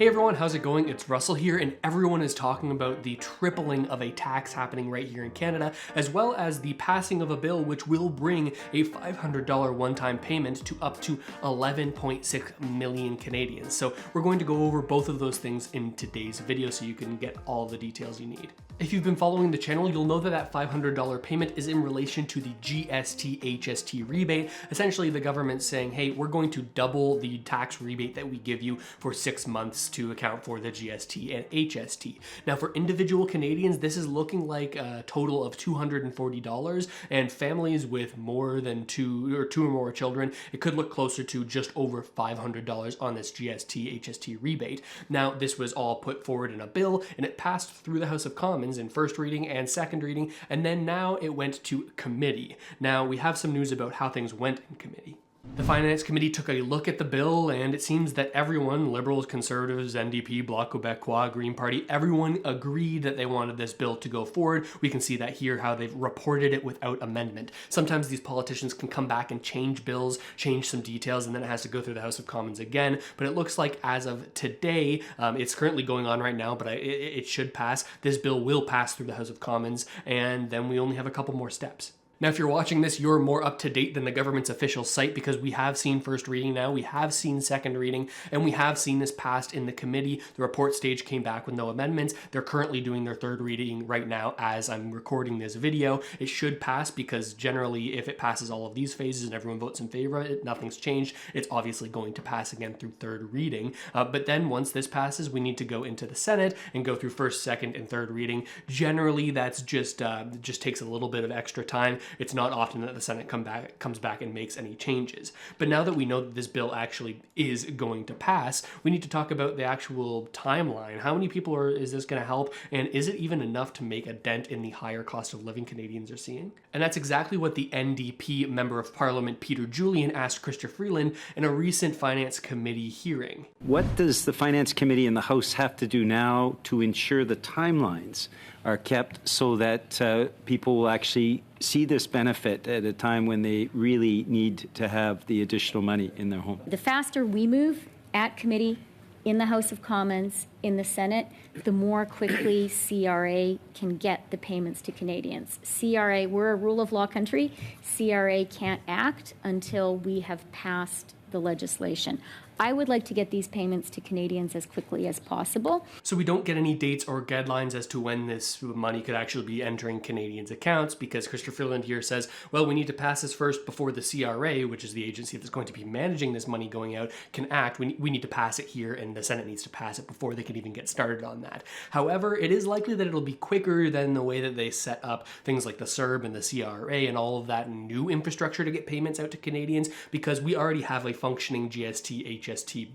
Hey everyone, how's it going? It's Russell here, and everyone is talking about the tripling of a tax happening right here in Canada, as well as the passing of a bill which will bring a $500 one-time payment to up to 11.6 million Canadians. So we're going to go over both of those things in today's video so you can get all the details you need. If you've been following the channel, you'll know that that $500 payment is in relation to the GST-HST rebate. Essentially, the government's saying, hey, we're going to double the tax rebate that we give you for 6 months to account for the GST and HST. Now, for individual Canadians, this is looking like a total of $240, and families with more than two or more children, it could look closer to just over $500 on this GST-HST rebate. Now, this was all put forward in a bill, and it passed through the House of Commons in first reading and second reading, and then now it went to committee. Now, we have some news about how things went in committee. The Finance Committee took a look at the bill, and it seems that everyone, Liberals, Conservatives, NDP, Bloc Québécois, Green Party, everyone agreed that they wanted this bill to go forward. We can see that here, how they've reported it without amendment. Sometimes these politicians can come back and change bills, change some details, and then it has to go through the House of Commons again. But it looks like as of today, it's currently going on right now, but it should pass. This bill will pass through the House of Commons, and then we only have a couple more steps. Now, if you're watching this, you're more up to date than the government's official site because we have seen first reading now, we have seen second reading, and we have seen this passed in the committee. The report stage came back with no amendments. They're currently doing their third reading right now as I'm recording this video. It should pass because generally if it passes all of these phases and everyone votes in favor of it, nothing's changed. It's obviously going to pass again through third reading. But then once this passes, we need to go into the Senate and go through first, second, and third reading. Generally, that's just takes a little bit of extra time. It's not often that the Senate comes back and makes any changes. But now that we know that this bill actually is going to pass, we need to talk about the actual timeline. How many people is this going to help? And is it even enough to make a dent in the higher cost of living Canadians are seeing? And that's exactly what the NDP Member of Parliament Peter Julian asked Chrystia Freeland in a recent Finance Committee hearing. What does the Finance Committee and the House have to do now to ensure the timelines are kept so that people will actually see this benefit at a time when they really need to have the additional money in their home? The faster we move at committee, in the House of Commons, in the Senate, the more quickly CRA can get the payments to Canadians. CRA, we're a rule of law country. CRA can't act until we have passed the legislation. I would like to get these payments to Canadians as quickly as possible. So we don't get any dates or deadlines as to when this money could actually be entering Canadians' accounts because Chrystia Freeland here says, well, we need to pass this first before the CRA, which is the agency that's going to be managing this money going out, can act. We need to pass it here and the Senate needs to pass it before they can even get started on that. However, it is likely that it'll be quicker than the way that they set up things like the CERB and the CRA and all of that new infrastructure to get payments out to Canadians because we already have a functioning GST, HST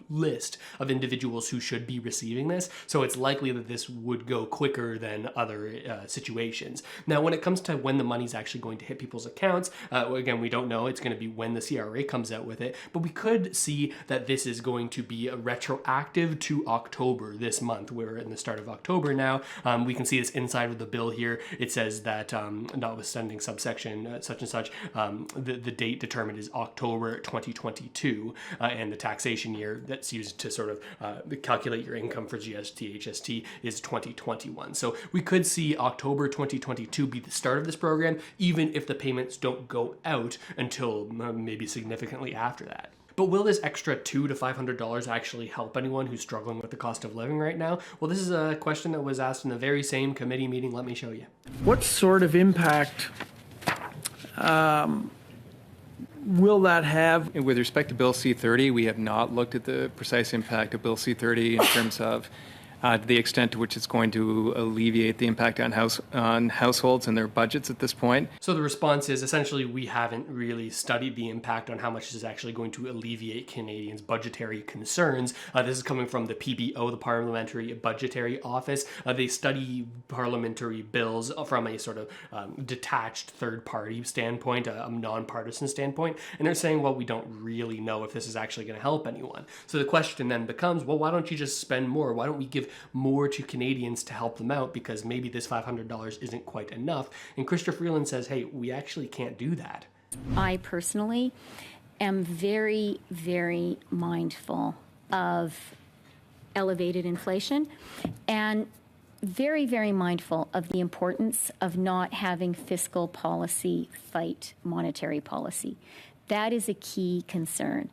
list of individuals who should be receiving this, so it's likely that this would go quicker than other situations. Now, when it comes to when the money's actually going to hit people's accounts, again, we don't know. It's going to be when the CRA comes out with it, but we could see that this is going to be retroactive to October this month. We're in the start of October now. We can see this inside of the bill here. It says that notwithstanding subsection such and such, the date determined is October 2022, and the taxation year that's used to sort of calculate your income for GST, HST is 2021. So we could see October 2022 be the start of this program, even if the payments don't go out until maybe significantly after that. But will this extra $200 to $500 actually help anyone who's struggling with the cost of living right now? Well, this is a question that was asked in the very same committee meeting. Let me show you. What sort of impact will that have? With respect to Bill C-30, we have not looked at the precise impact of Bill C-30 in terms of the extent to which it's going to alleviate the impact on households and their budgets at this point. So the response is essentially we haven't really studied the impact on how much this is actually going to alleviate Canadians' budgetary concerns. This is coming from the PBO, the Parliamentary Budgetary Office. They study parliamentary bills from a sort of detached third-party standpoint, a nonpartisan standpoint, and they're saying, well, we don't really know if this is actually going to help anyone. So the question then becomes, well, why don't you just spend more? Why don't we give more to Canadians to help them out because maybe this $500 isn't quite enough. And Chrystia Freeland says, hey, we actually can't do that. I personally am very, very mindful of elevated inflation, and very, very mindful of the importance of not having fiscal policy fight monetary policy. That is a key concern.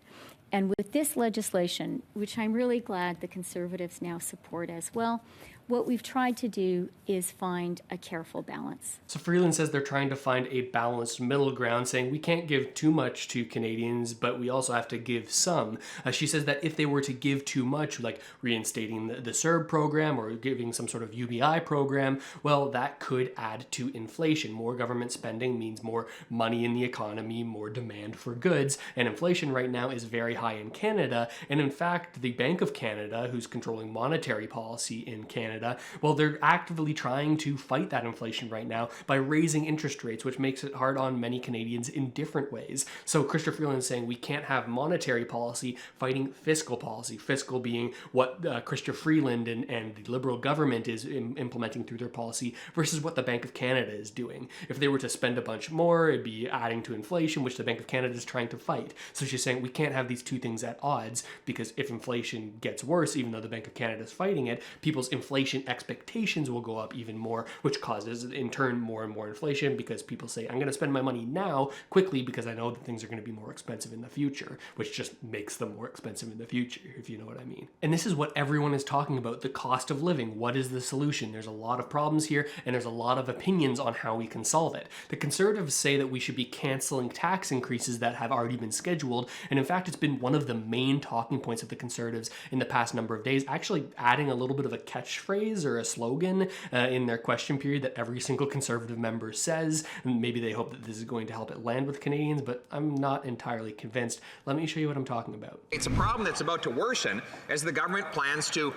And with this legislation, which I'm really glad the Conservatives now support as well, what we've tried to do is find a careful balance. So Freeland says they're trying to find a balanced middle ground, saying we can't give too much to Canadians, but we also have to give some. She says that if they were to give too much, like reinstating the CERB program or giving some sort of UBI program, well, that could add to inflation. More government spending means more money in the economy, more demand for goods, and inflation right now is very high in Canada. And in fact, the Bank of Canada, who's controlling monetary policy in Canada, well, they're actively trying to fight that inflation right now by raising interest rates, which makes it hard on many Canadians in different ways. So Chrystia Freeland is saying we can't have monetary policy fighting fiscal policy, fiscal being what Chrystia Freeland and the Liberal government is implementing through their policy versus what the Bank of Canada is doing. If they were to spend a bunch more, it'd be adding to inflation, which the Bank of Canada is trying to fight. So she's saying we can't have these two things at odds, because if inflation gets worse, even though the Bank of Canada is fighting it, people's inflation expectations will go up even more, which causes in turn more and more inflation, because people say, I'm going to spend my money now quickly because I know that things are going to be more expensive in the future, which just makes them more expensive in the future, if you know what I mean. And this is what everyone is talking about, the cost of living. What is the solution? There's a lot of problems here, and there's a lot of opinions on how we can solve it. The Conservatives say that we should be canceling tax increases that have already been scheduled, and in fact, it's been one of the main talking points of the Conservatives in the past number of days, actually adding a little bit of a catchphrase or a slogan in their question period that every single Conservative member says. And maybe they hope that this is going to help it land with Canadians, but I'm not entirely convinced. Let me show you what I'm talking about. It's a problem that's about to worsen as the government plans to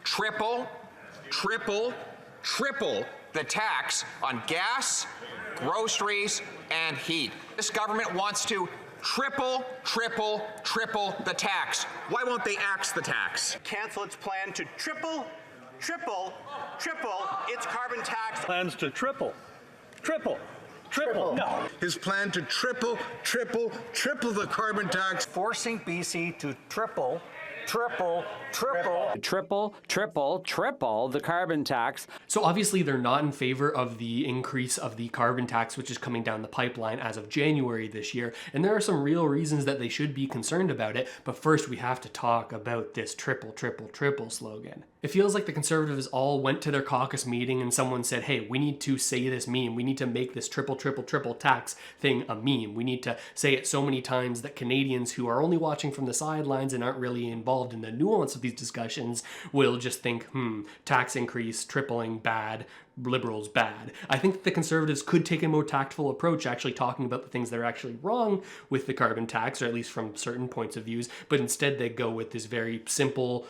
triple the tax on gas, groceries, and heat. This government wants to triple the tax. Why won't they axe the tax? Cancel its plan to triple its carbon tax. Plans to triple. No. His plan to triple the carbon tax. Forcing BC to triple the carbon tax. So obviously they're not in favor of the increase of the carbon tax, which is coming down the pipeline as of January this year. And there are some real reasons that they should be concerned about it. But first we have to talk about this triple slogan. It feels like the Conservatives all went to their caucus meeting and someone said, hey, we need to say this meme. We need to make this triple tax thing a meme. We need to say it so many times that Canadians who are only watching from the sidelines and aren't really involved in the nuance of these discussions will just think, tax increase, tripling, bad, Liberals bad. I think that the Conservatives could take a more tactful approach, actually talking about the things that are actually wrong with the carbon tax, or at least from certain points of views, but instead they go with this very simple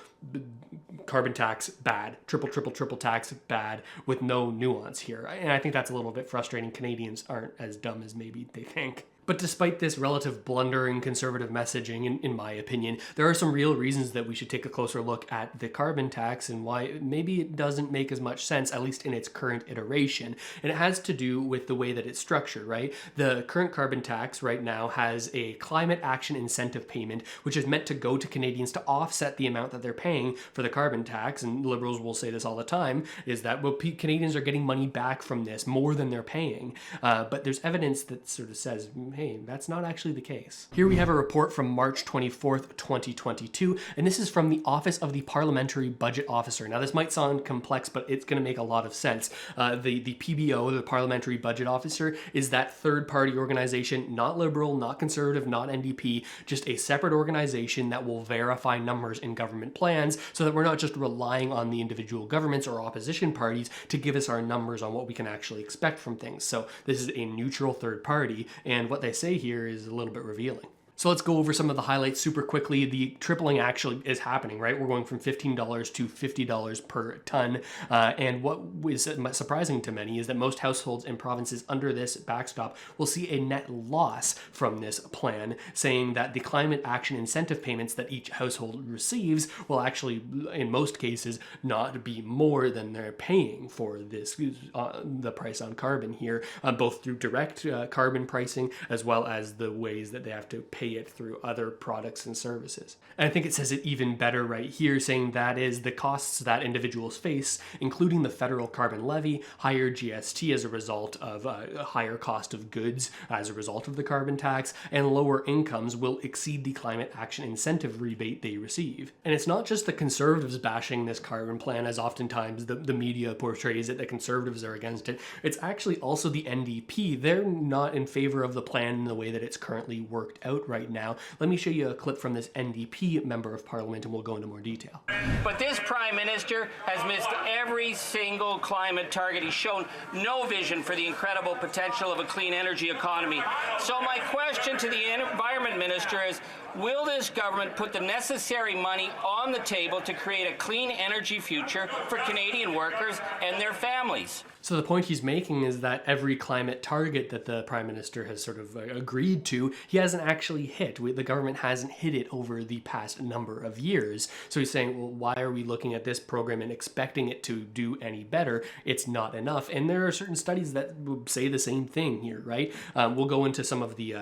carbon tax bad, triple tax bad, with no nuance here. And I think that's a little bit frustrating. Canadians aren't as dumb as maybe they think. But despite this relative blundering Conservative messaging, in my opinion, there are some real reasons that we should take a closer look at the carbon tax and why maybe it doesn't make as much sense, at least in its current iteration. And it has to do with the way that it's structured, right? The current carbon tax right now has a climate action incentive payment, which is meant to go to Canadians to offset the amount that they're paying for the carbon tax. And Liberals will say this all the time, is that, well, Canadians are getting money back from this more than they're paying. But there's evidence that sort of says, hey, that's not actually the case. Here we have a report from March 24th, 2022, and this is from the Office of the Parliamentary Budget Officer. Now, this might sound complex, but it's going to make a lot of sense. The PBO, the Parliamentary Budget Officer, is that third-party organization, not Liberal, not Conservative, not NDP, just a separate organization that will verify numbers in government plans so that we're not just relying on the individual governments or opposition parties to give us our numbers on what we can actually expect from things. So this is a neutral third party, and what they say here is a little bit revealing. So let's go over some of the highlights super quickly. The tripling actually is happening, right? We're going from $15 to $50 per ton. And what is surprising to many is that most households in provinces under this backstop will see a net loss from this plan, saying that the climate action incentive payments that each household receives will actually, in most cases, not be more than they're paying for this, the price on carbon here, both through direct carbon pricing as well as the ways that they have to pay pay it through other products and services. And I think it says it even better right here, saying that is the costs that individuals face, including the federal carbon levy, higher GST as a result of a higher cost of goods as a result of the carbon tax, and lower incomes will exceed the climate action incentive rebate they receive. And it's not just the conservatives bashing this carbon plan, as oftentimes the media portrays it, that conservatives are against it. It's actually also the NDP. They're not in favor of the plan in the way that it's currently worked out right now. Let me show you a clip from this NDP member of parliament and we'll go into more detail. But this Prime Minister has missed every single climate target. He's shown no vision for the incredible potential of a clean energy economy. So my question to the Environment Minister is, will this government put the necessary money on the table to create a clean energy future for Canadian workers and their families? So the point he's making is that every climate target that the Prime Minister has sort of agreed to, he hasn't actually hit. The government hasn't hit it over the past number of years. So he's saying, well, why are we looking at this program and expecting it to do any better? It's not enough. And there are certain studies that would say the same thing here, right? We'll go into some of the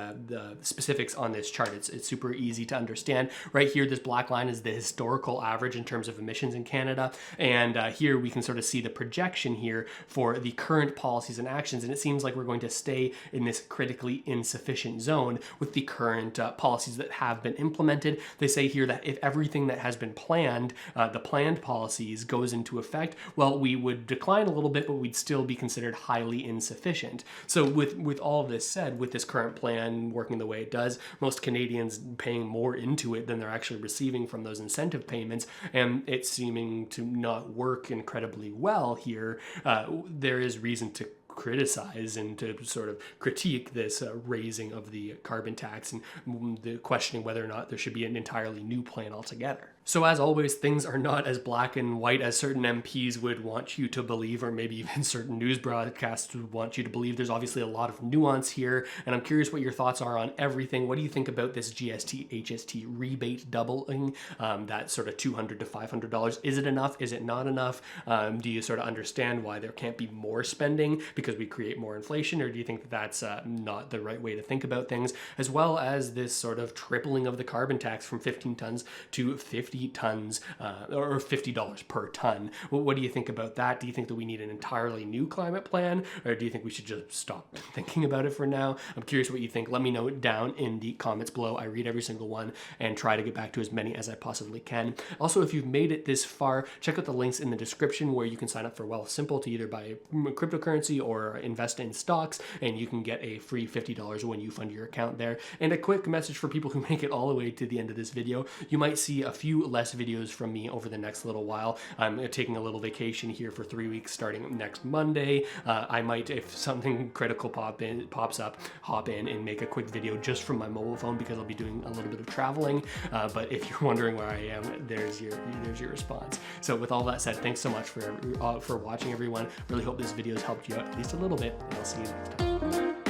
specifics on this chart. It's super easy to understand. Right here, this black line is the historical average in terms of emissions in Canada. And here we can sort of see the projection here for the current policies and actions, and it seems like we're going to stay in this critically insufficient zone with the current policies that have been implemented. They say here that if everything that has been planned, the planned policies, goes into effect, well, we would decline a little bit, but we'd still be considered highly insufficient. So with all of this said, with this current plan working the way it does, most Canadians paying more into it than they're actually receiving from those incentive payments, and it's seeming to not work incredibly well here, there is reason to criticize and to sort of critique this raising of the carbon tax and the questioning whether or not there should be an entirely new plan altogether. So as always, things are not as black and white as certain MPs would want you to believe, or maybe even certain news broadcasts would want you to believe. There's obviously a lot of nuance here, and I'm curious what your thoughts are on everything. What do you think about this GST, HST rebate doubling, that sort of $200 to $500? Is it enough? Is it not enough? Do you sort of understand why there can't be more spending because we create more inflation, or do you think that that's not the right way to think about things? As well as this sort of tripling of the carbon tax from 15 tons to 50 tons, or $50 per ton. What do you think about that? Do you think that we need an entirely new climate plan, or do you think we should just stop thinking about it for now? I'm curious what you think. Let me know down in the comments below. I read every single one and try to get back to as many as I possibly can. Also, if you've made it this far, check out the links in the description where you can sign up for Wealthsimple to either buy cryptocurrency or invest in stocks, and you can get a free $50 when you fund your account there. And a quick message for people who make it all the way to the end of this video: you might see a few less videos from me over the next little while. I'm taking a little vacation here for 3 weeks starting next Monday. I might, if something critical pops up, hop in and make a quick video just from my mobile phone because I'll be doing a little bit of traveling. But if you're wondering where I am, there's your response. So with all that said, thanks so much for watching, everyone. Really hope this video has helped you out at least a little bit, and I'll see you next time.